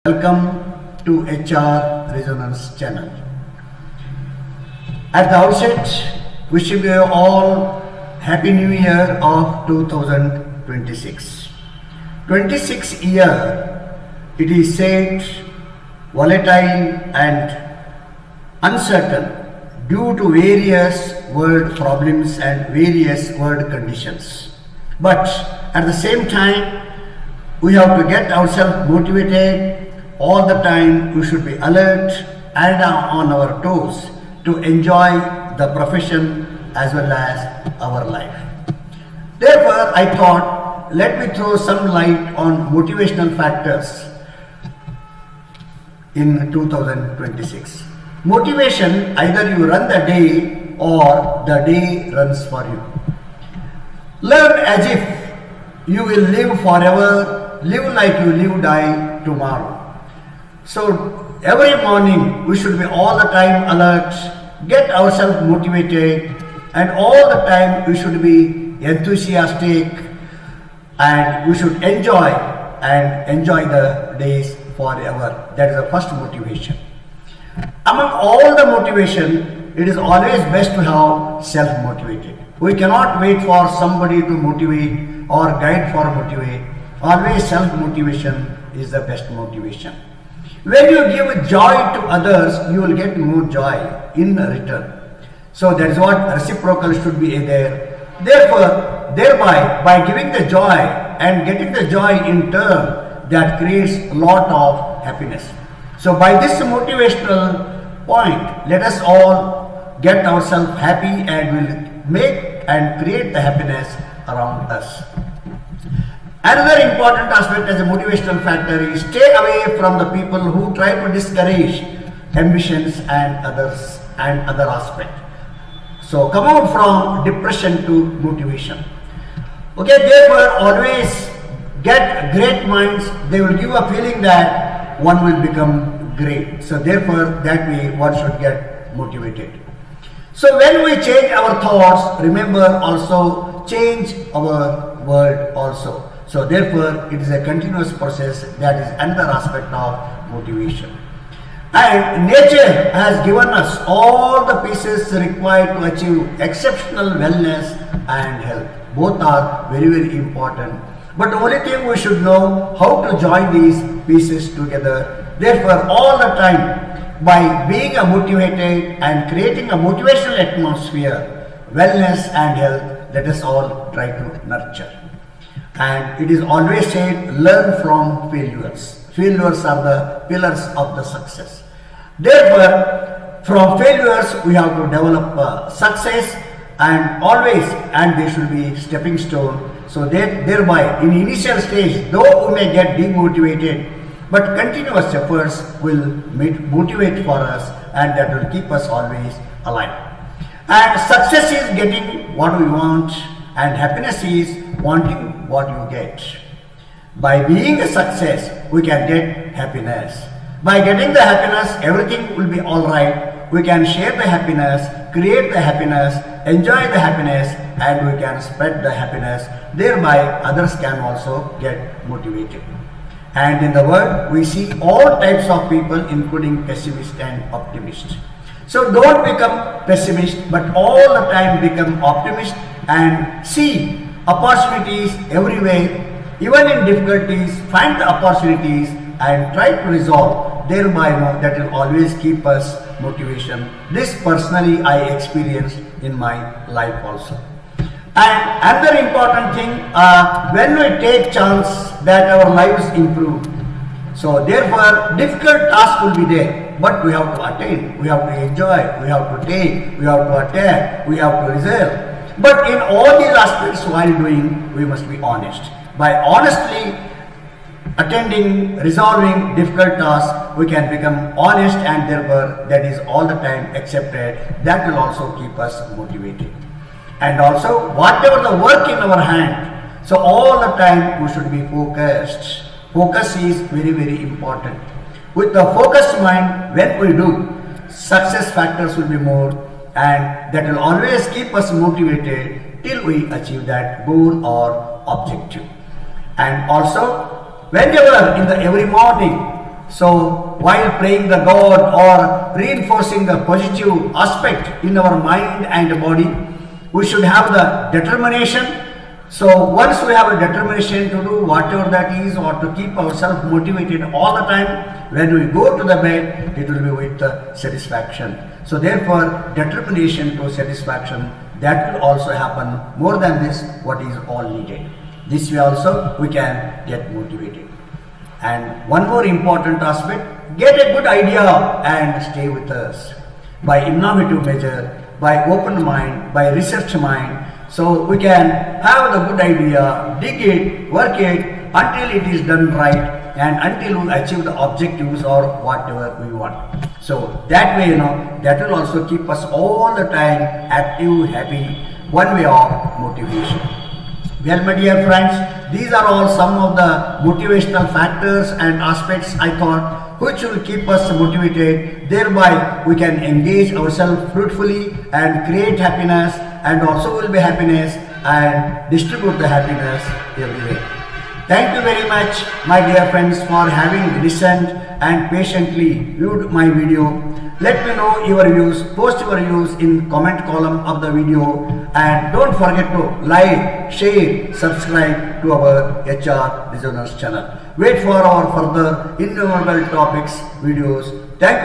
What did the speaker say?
Welcome to HR Resonance channel. At the outset, wishing you all Happy New Year of 2026. 26 year, it is said, volatile and uncertain due to various world problems and various world conditions. But at the same time, we have to get ourselves motivated all the time. We should be alert and on our toes to enjoy the profession as well as our life. Therefore, I thought, let me throw some light on motivational factors in 2026. Motivation, either you run the day or the day runs for you. Learn as if you will live forever, live like you live, die tomorrow. So every morning we should be all the time alert, get ourselves motivated, and all the time we should be enthusiastic, and we should enjoy the days forever. That is the first motivation. Among all the motivation, it is always best to have self-motivated. We cannot wait for somebody to motivate or guide for motivate. Always self-motivation is the best motivation. When you give joy to others, you will get more joy in return. So that is what reciprocal should be there. Therefore, thereby, by giving the joy and getting the joy in turn, that creates a lot of happiness. So by this motivational point, let us all get ourselves happy and will make and create the happiness around us. Another important aspect as a motivational factor is stay away from the people who try to discourage ambitions and other aspects. So come out from depression to motivation. Okay, therefore always get great minds. They will give a feeling that one will become great. So therefore that way one should get motivated. So when we change our thoughts, remember also change our world also. So therefore it is a continuous process. That is another aspect of motivation. And nature has given us all the pieces required to achieve exceptional wellness and health. Both are very, very important. But the only thing we should know how to join these pieces together. Therefore, all the time, by being motivated and creating a motivational atmosphere, wellness and health, let us all try to nurture. And it is always said, learn from failures. Failures are the pillars of the success. Therefore, from failures we have to develop success, and always, and they should be stepping stone. So that thereby, in initial stage, though we may get demotivated, but continuous efforts will motivate for us, and that will keep us always alive. And success is getting what we want, and happiness is wanting what you get. By being a success, we can get happiness. By getting the happiness, everything will be all right. We can share the happiness, create the happiness, enjoy the happiness, and we can spread the happiness. Thereby, others can also get motivated. And in the world, we see all types of people, including pessimist and optimist. So don't become pessimist, but all the time become optimist and see opportunities everywhere. Even in difficulties, find the opportunities and try to resolve. Thereby, that will always keep us motivation. This personally I experienced in my life also. And another important thing, when we take chance that our lives improve. So therefore, difficult task will be there, but we have to attain, we have to enjoy, we have to take, we have to attack, we have to reserve. But in all these aspects while doing, we must be honest. By honestly attending, resolving difficult tasks, we can become honest, and therefore that is all the time accepted. That will also keep us motivated. And also, whatever the work in our hand, so all the time we should be focused. Focus is very, very important. With the focused mind, when we do, success factors will be more, and that will always keep us motivated till we achieve that goal or objective. And also, whenever in the every morning, So while praying the God or reinforcing the positive aspect in our mind and body, we should have the determination. So once we have a determination to do whatever that is, or to keep ourselves motivated all the time, when we go to the bed, it will be with satisfaction. So therefore, determination to satisfaction, that will also happen. More than this, what is all needed. This way also we can get motivated. And one more important aspect, get a good idea and stay with us. By innovative measure, by open mind, by research mind, so we can have the good idea, dig it, work it until it is done right, and until we achieve the objectives or whatever we want. So that way, that will also keep us all the time active, happy, one way of motivation. Well, my dear friends, these are all some of the motivational factors and aspects I thought which will keep us motivated. Thereby, we can engage ourselves fruitfully and create happiness, and also will be happiness and distribute the happiness everywhere. Thank you very much, my dear friends, for having listened and patiently viewed my video. Let me know your views, post your views in comment column of the video, and don't forget to like, share, subscribe to our HR Designers channel. Wait for our further innumerable topics, videos